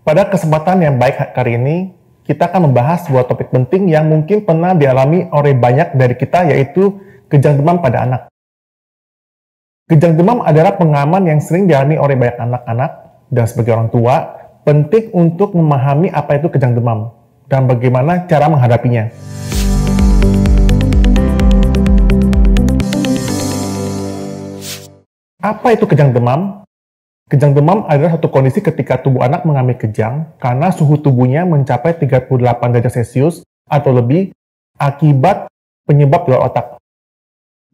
Pada kesempatan yang baik kali ini, kita akan membahas sebuah topik penting yang mungkin pernah dialami oleh banyak dari kita, yaitu kejang demam pada anak. Kejang demam adalah pengaman yang sering dialami oleh banyak anak-anak, dan sebagai orang tua, penting untuk memahami apa itu kejang demam, dan bagaimana cara menghadapinya. Apa itu kejang demam? Kejang demam adalah satu kondisi ketika tubuh anak mengalami kejang karena suhu tubuhnya mencapai 38 derajat Celcius atau lebih akibat penyebab di luar otak.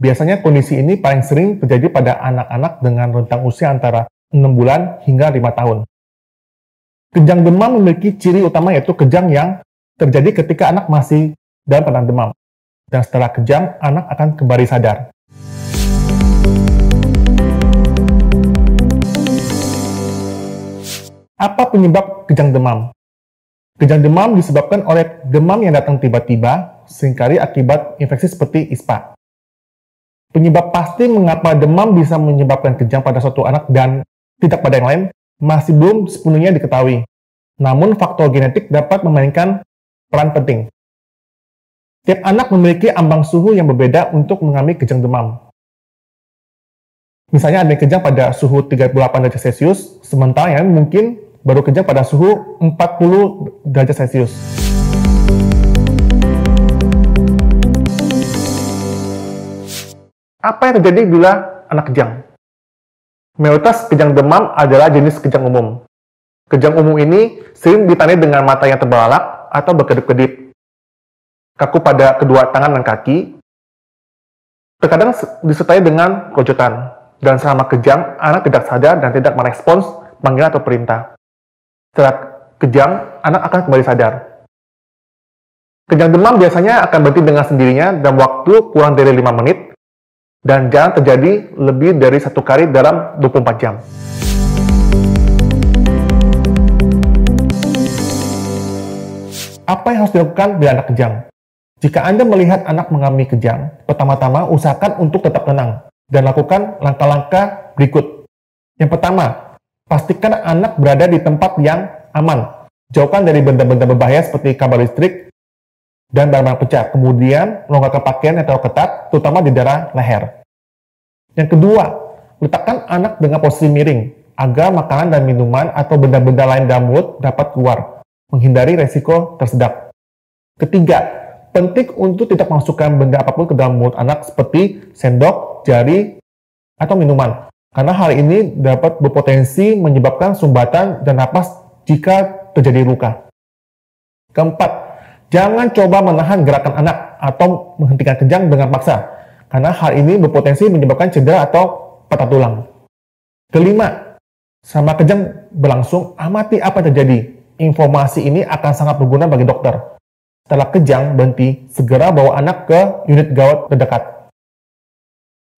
Biasanya kondisi ini paling sering terjadi pada anak-anak dengan rentang usia antara 6 bulan hingga 5 tahun. Kejang demam memiliki ciri utama yaitu kejang yang terjadi ketika anak masih dalam keadaan demam. Dan setelah kejang, anak akan kembali sadar. Apa penyebab kejang demam? Kejang demam disebabkan oleh demam yang datang tiba-tiba, seringkali akibat infeksi seperti ISPA. Penyebab pasti mengapa demam bisa menyebabkan kejang pada suatu anak dan tidak pada yang lain masih belum sepenuhnya diketahui. Namun faktor genetik dapat memainkan peran penting. Tiap anak memiliki ambang suhu yang berbeda untuk mengalami kejang demam. Misalnya ada yang kejang pada suhu 38 derajat Celcius, sementara yang mungkin baru kejang pada suhu 40 derajat Celcius. Apa yang terjadi bila anak kejang? Mayoritas kejang demam adalah jenis kejang umum. Kejang umum ini sering ditandai dengan mata yang terbelalak atau berkedip-kedip, kaku pada kedua tangan dan kaki, terkadang disertai dengan kerojotan, dan selama kejang, anak tidak sadar dan tidak merespons panggilan atau perintah. Setelah kejang, anak akan kembali sadar. Kejang demam biasanya akan berhenti dengan sendirinya dalam waktu kurang dari 5 menit, dan jarang terjadi lebih dari 1 kali dalam 24 jam. Apa yang harus dilakukan bila anak kejang? Jika Anda melihat anak mengalami kejang, pertama-tama usahakan untuk tetap tenang, dan lakukan langkah-langkah berikut. Yang pertama, pastikan anak berada di tempat yang aman. Jauhkan dari benda-benda berbahaya seperti kabel listrik dan barang-barang pecah. Kemudian, longgarkan pakaian yang terlalu ketat, terutama di daerah leher. Yang kedua, letakkan anak dengan posisi miring, agar makanan dan minuman atau benda-benda lain dalam mulut dapat keluar, menghindari resiko tersedak. Ketiga, penting untuk tidak memasukkan benda apapun ke dalam mulut anak seperti sendok, jari, atau minuman, karena hal ini dapat berpotensi menyebabkan sumbatan dan napas jika terjadi luka. Keempat, jangan coba menahan gerakan anak atau menghentikan kejang dengan paksa, karena hal ini berpotensi menyebabkan cedera atau patah tulang. Kelima, selama kejang berlangsung, amati apa yang terjadi. Informasi ini akan sangat berguna bagi dokter. Setelah kejang berhenti, segera bawa anak ke unit gawat terdekat.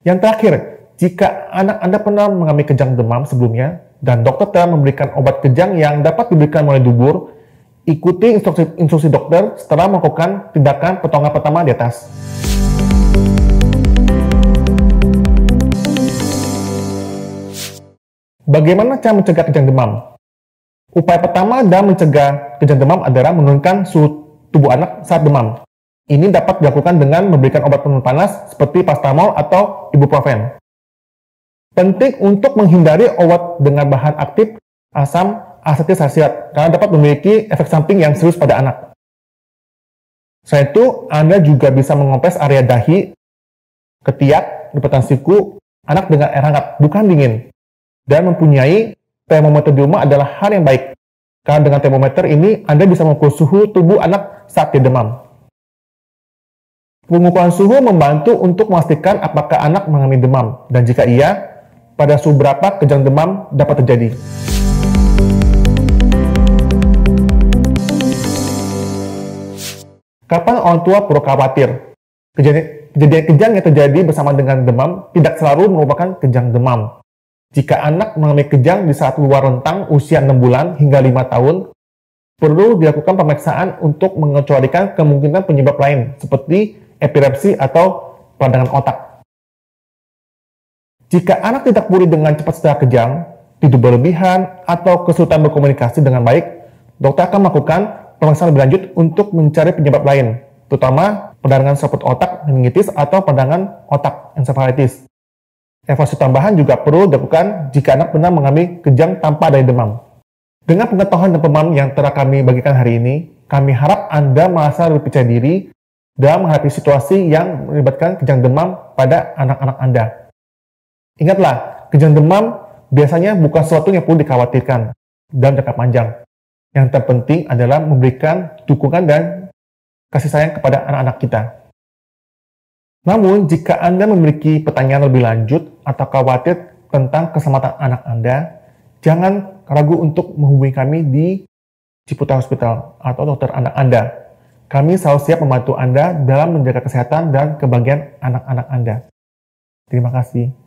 Yang terakhir, jika anak Anda pernah mengalami kejang demam sebelumnya, dan dokter telah memberikan obat kejang yang dapat diberikan melalui dubur, ikuti instruksi dokter setelah melakukan tindakan pertolongan pertama di atas. Bagaimana cara mencegah kejang demam? Upaya pertama dalam mencegah kejang demam adalah menurunkan suhu tubuh anak saat demam. Ini dapat dilakukan dengan memberikan obat penurun panas seperti paracetamol atau ibuprofen. Penting untuk menghindari obat dengan bahan aktif asam asetil salsilat karena dapat memiliki efek samping yang serius pada anak. Selain itu, Anda juga bisa mengompres area dahi, ketiak, lipatan siku anak dengan air hangat, bukan dingin. Dan mempunyai termometer di rumah adalah hal yang baik. Karena dengan termometer ini, Anda bisa mengukur suhu tubuh anak saat dia demam. Pengukuran suhu membantu untuk memastikan apakah anak mengalami demam, dan jika iya, pada suhu berapa kejang demam dapat terjadi. Kapan orang tua perlu khawatir? Kejadian kejang yang terjadi bersama dengan demam tidak selalu merupakan kejang demam. Jika anak mengalami kejang di saat luar rentang usia 6 bulan hingga 5 tahun, perlu dilakukan pemeriksaan untuk mengecualikan kemungkinan penyebab lain, seperti epilepsi atau peradangan otak. Jika anak tidak pulih dengan cepat setelah kejang, tidur berlebihan, atau kesulitan berkomunikasi dengan baik, dokter akan melakukan pemeriksaan lebih lanjut untuk mencari penyebab lain, terutama peradangan selaput otak meningitis atau peradangan otak encephalitis. Evaluasi tambahan juga perlu dilakukan jika anak benar mengalami kejang tanpa adanya demam. Dengan pengetahuan dan pemahaman yang telah kami bagikan hari ini, kami harap Anda merasa lebih percaya diri dalam menghadapi situasi yang melibatkan kejang demam pada anak-anak Anda. Ingatlah, kejang demam biasanya bukan sesuatu yang perlu dikhawatirkan dalam jangka panjang. Yang terpenting adalah memberikan dukungan dan kasih sayang kepada anak-anak kita. Namun, jika Anda memiliki pertanyaan lebih lanjut atau khawatir tentang keselamatan anak Anda, jangan ragu untuk menghubungi kami di Ciputa Hospital atau dokter anak Anda. Kami selalu siap membantu Anda dalam menjaga kesehatan dan kebahagiaan anak-anak Anda. Terima kasih.